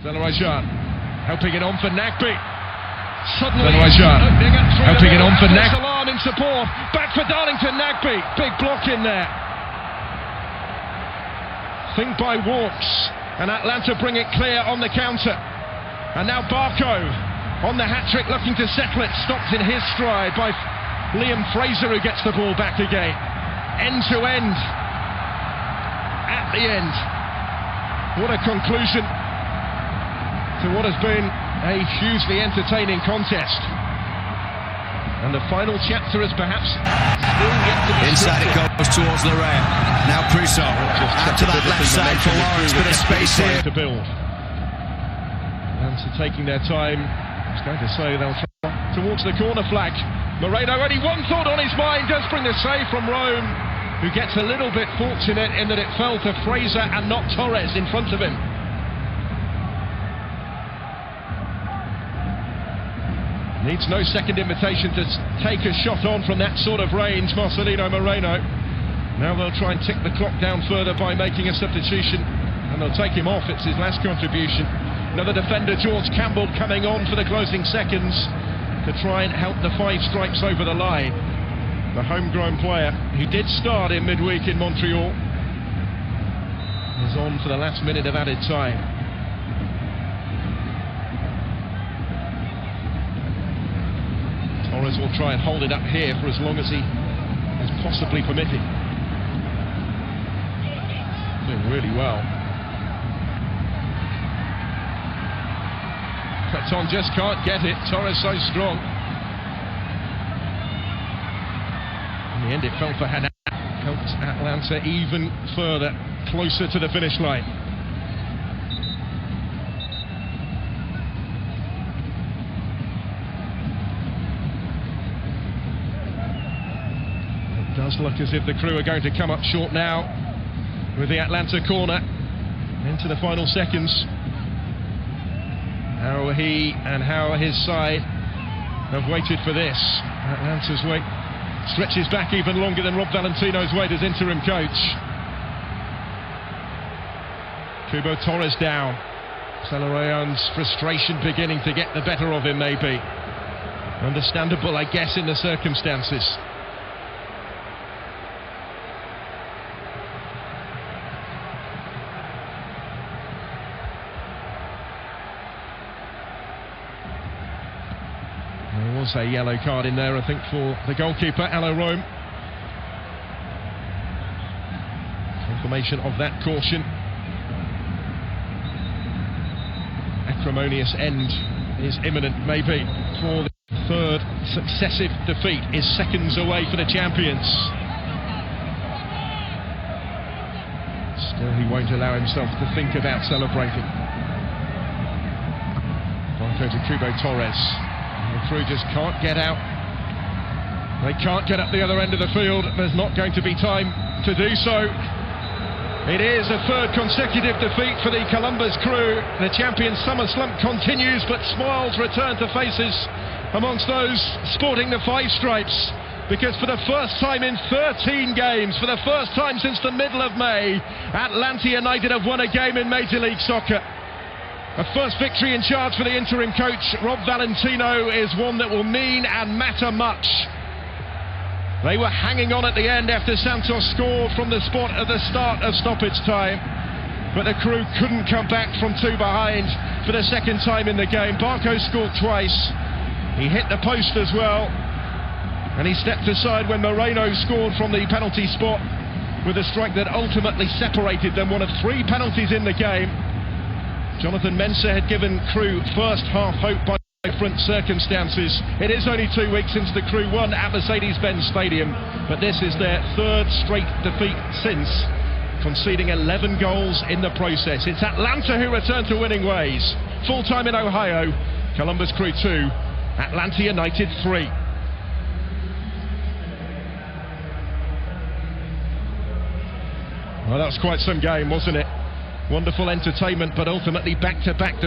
Zellaway helping it on for Nagbe. Suddenly helping it on for Nagbe. Alarm in support. Back for Darlington Nagbe. Big block in there. Thing by Walks. And Atlanta bring it clear on the counter. And now Barco on the hat-trick looking to settle it. Stopped in his stride by Liam Fraser, who gets the ball back again. End to end. At the end. What a conclusion to what has been a hugely entertaining contest. And the final chapter is perhaps still yet to be inside scripted. It goes towards Lorraine. Now Crusoe out to that left side for Lawrence, bit of space here to build. And so taking their time, I was going to say they'll try towards the corner flag. Moreno, only one thought on his mind, does bring the save from Rome, who gets a little bit fortunate in that it fell to Fraser and not Torres in front of him. Needs no second invitation to take a shot on from that sort of range, Marcelino Moreno. Now they'll try and tick the clock down further by making a substitution, and they'll take him off. It's his last contribution. Another defender, George Campbell, coming on for the closing seconds to try and help the Five Stripes over the line. The homegrown player, who did start in midweek in Montreal, is on for the last minute of added time. Torres will try and hold it up here for as long as he is possibly permitted. Doing really well. Creton just can't get it. Torres so strong. In the end it fell for Haddad. Helped Atlanta even further closer to the finish line. Does look as if the Crew are going to come up short now with the Atlanta corner into the final seconds. How he and how his side have waited for this. Atlanta's wait stretches back even longer than Rob Valentino's wait as interim coach. Cubo Torres down. Celarayon's frustration beginning to get the better of him, maybe. Understandable, I guess, in the circumstances. There was a yellow card in there, I think, for the goalkeeper, Alo Rome. Confirmation of that caution. Acrimonious end is imminent, maybe, for the third successive defeat. Is seconds away for the champions. Still, he won't allow himself to think about celebrating. Barco to Cubo Torres. The Crew just can't get out. They can't get up the other end of the field. There's not going to be time to do so. It is a third consecutive defeat for the Columbus Crew. The champions' summer slump continues, but smiles return to faces amongst those sporting the Five Stripes. Because for the first time in 13 games, for the first time since the middle of May, Atlanta United have won a game in Major League Soccer. A first victory in charge for the interim coach, Rob Valentino, is one that will mean and matter much. They were hanging on at the end after Santos scored from the spot at the start of stoppage time. But the Crew couldn't come back from two behind for the second time in the game. Barco scored twice. He hit the post as well. And he stepped aside when Moreno scored from the penalty spot with a strike that ultimately separated them. One of three penalties in the game. Jonathan Mensah had given Crew first half hope by different circumstances. It is only 2 weeks since the Crew won at Mercedes-Benz Stadium, but this is their third straight defeat since, conceding 11 goals in the process. It's Atlanta who return to winning ways. Full time in Ohio, Columbus Crew 2, Atlanta United 3. Well, that was quite some game, wasn't it? Wonderful entertainment, but ultimately back-to-back